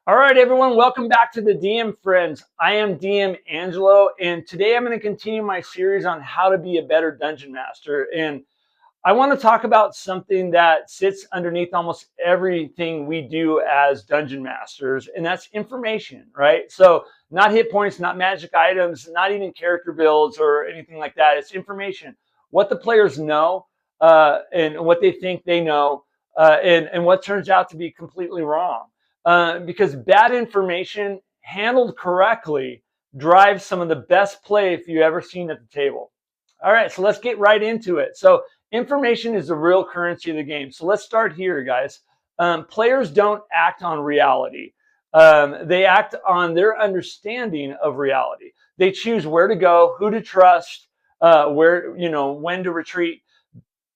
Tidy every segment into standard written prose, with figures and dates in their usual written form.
All right, everyone, welcome back to the DM Friends. I am DM Angelo, and today I'm going to continue my series on how to be a better dungeon master. And I want to talk about something that sits underneath almost everything we do as dungeon masters, and that's information, right? So, not hit points, not magic items, not even character builds or anything like that. It's information, what the players know, and what they think they know, and what turns out to be completely wrong. Because bad information handled correctly drives some of the best play you've ever seen at the table. All right, so let's get right into it. So information is the real currency of the game. So let's start here, guys. Players don't act on reality. They act on their understanding of reality. They choose where to go, who to trust, when to retreat,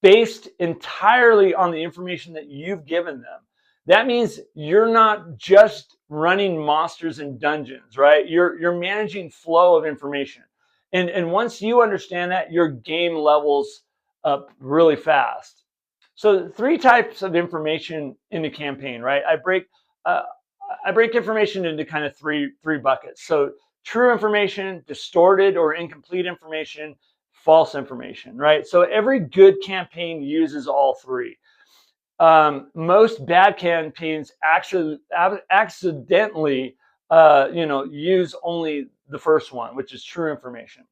based entirely on the information that you've given them. That means you're not just running monsters and dungeons, right? You're managing flow of information. And once you understand that, your game levels up really fast. So three types of information in the campaign, right? Uh, I break information into kind of three buckets. So true information, distorted or incomplete information, false information, right? So every good campaign uses all three. Most bad campaigns actually accidentally, use only the first one, which is true information.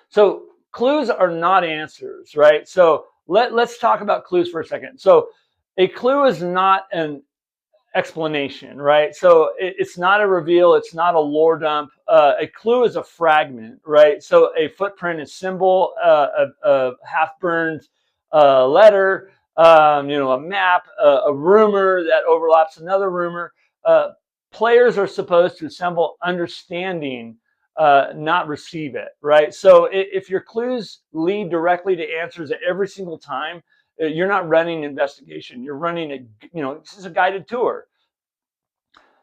So clues are not answers, right? So let's talk about clues for a second. So a clue is not an explanation, right? So it's not a reveal, it's not a lore dump. A clue is a fragment, right? So a footprint is symbol, a half-burned letter, a map, a rumor that overlaps another rumor. Players are supposed to assemble understanding, not receive it, right? So if your clues lead directly to answers every single time, you're not running an investigation. You're running this is a guided tour.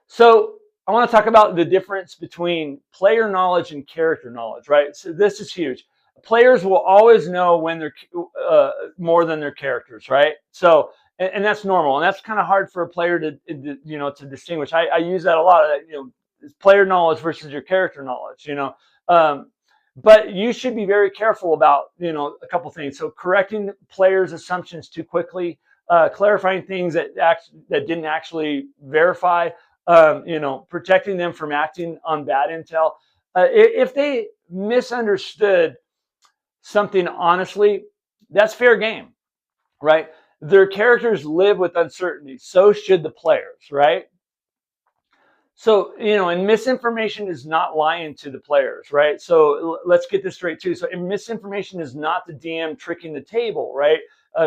So I want to talk about the difference between player knowledge and character knowledge, right? So this is huge. Players will always know when they're more than their characters, right? So, and that's normal, and that's kind of hard for a player to distinguish. I use that a lot. It's player knowledge versus your character knowledge. But you should be very careful about a couple things. So correcting players' assumptions too quickly, clarifying things that didn't actually verify, protecting them from acting on bad intel. If they misunderstood something honestly, that's fair game, right? Their characters live with uncertainty. So should the players, right? So, and misinformation is not lying to the players, right? So let's get this straight too. So misinformation is not the DM tricking the table, right?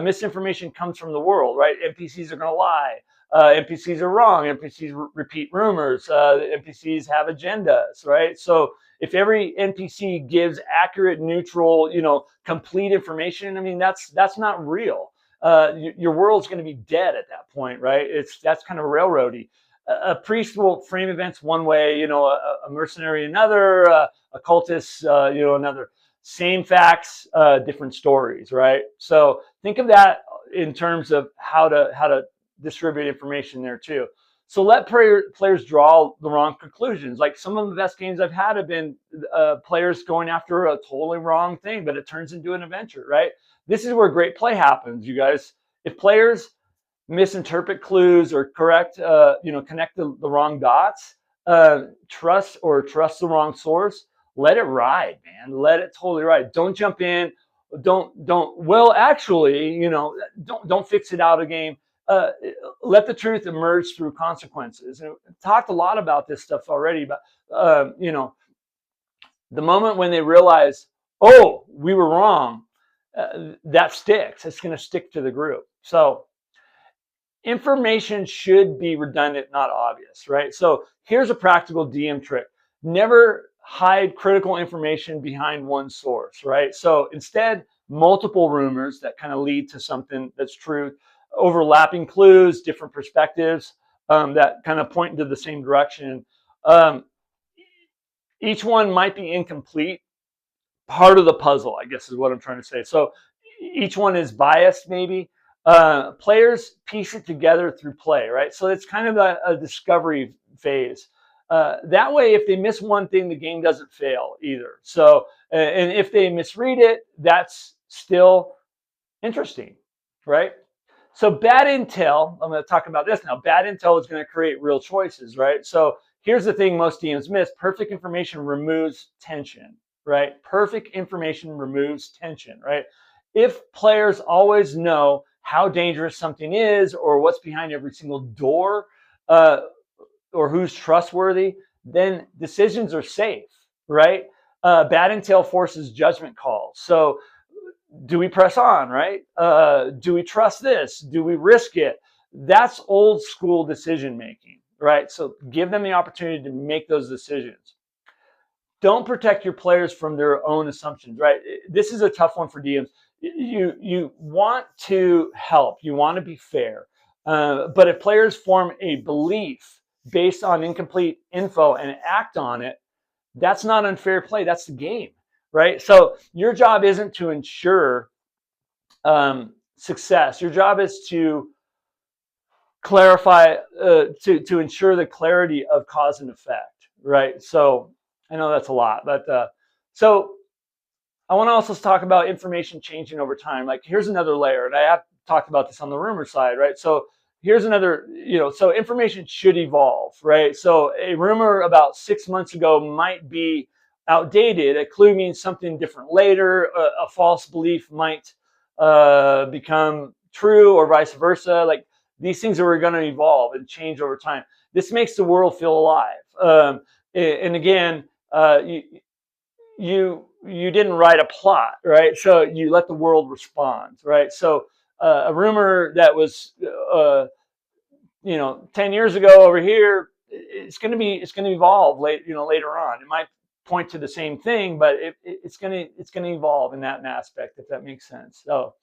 Misinformation comes from the world, right? NPCs are going to lie. NPCs are wrong. NPCs repeat rumors. NPCs have agendas, right? So if every NPC gives accurate, neutral, complete information, I mean, that's not real. Your world's going to be dead at that point, right? That's kind of railroady. A priest will frame events one way, a mercenary another, a cultist, another. Same facts, different stories, right? So think of that in terms of how to distribute information there too. So let players draw the wrong conclusions. Like some of the best games I've had have been players going after a totally wrong thing, but it turns into an adventure, right? This is where great play happens, you guys. If players misinterpret clues or connect the wrong dots, trust the wrong source, let it ride, man. Let it totally ride. Don't jump in. Well, actually, don't fix it out of game. Let the truth emerge through consequences. And we've talked a lot about this stuff already, but the moment when they realize, oh, we were wrong, that sticks. It's going to stick to the group. So information should be redundant, not obvious, right? So here's a practical DM trick. Never hide critical information behind one source, right? So instead, multiple rumors that kind of lead to something that's true, overlapping clues, different perspectives that kind of point into the same direction. Each one might be incomplete. Part of the puzzle, I guess, is what I'm trying to say. So each one is biased, maybe. Players piece it together through play, right? So it's kind of a discovery phase. That way, if they miss one thing, the game doesn't fail either. So, and if they misread it, that's still interesting, right? So bad intel, I'm going to talk about this now. Bad intel is going to create real choices, right? So here's the thing most DMs miss. Perfect information removes tension, right? Perfect information removes tension, right? If players always know how dangerous something is or what's behind every single door, or who's trustworthy, then decisions are safe, right? Bad intel forces judgment calls. So do we press on, right? Do we trust this? Do we risk it? That's old school decision making, right? So give them the opportunity to make those decisions. Don't protect your players from their own assumptions, right? This is a tough one for DMs. You want to help, you want to be fair, but if players form a belief based on incomplete info and act on it, that's not unfair play. That's the game, right? So your job isn't to ensure success. Your job is to clarify, to ensure the clarity of cause and effect, right? So I know that's a lot, but so I want to also talk about information changing over time. Like here's another layer, and I have talked about this on the rumor side, right? So here's another, so information should evolve, right? So a rumor about 6 months ago might be outdated. A clue means something different later. A false belief might become true or vice versa. Like these things are going to evolve and change over time. This makes the world feel alive. And again, you didn't write a plot, right? So you let the world respond, right? So a rumor that was 10 years ago over here, it's going to evolve later on. It might point to the same thing, but it's going to evolve in that aspect, if that makes sense. So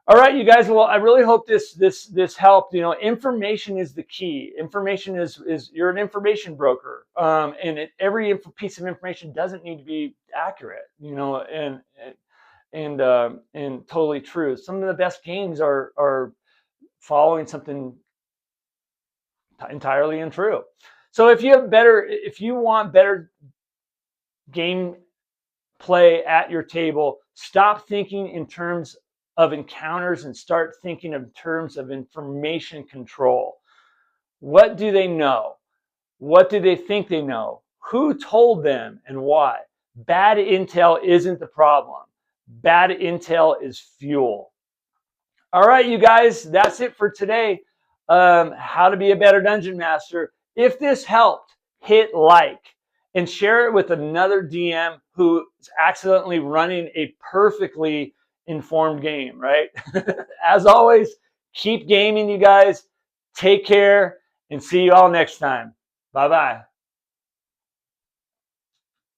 all right, you guys. Well, I really hope this helped. Information is the key. Information is you're an information broker, and every piece of information doesn't need to be accurate. And totally true. Some of the best games are following something entirely untrue. So if you want better game play at your table, stop thinking in terms of encounters and start thinking in terms of information control. What do they know? What do they think they know? Who told them and why? Bad intel isn't the problem. Bad intel is fuel. All right, you guys, that's it for today. How to be a better dungeon master. If this helped, hit like and share it with another DM who is accidentally running a perfectly informed game, right? As always, keep gaming, you guys. Take care and see you all next time. Bye-bye.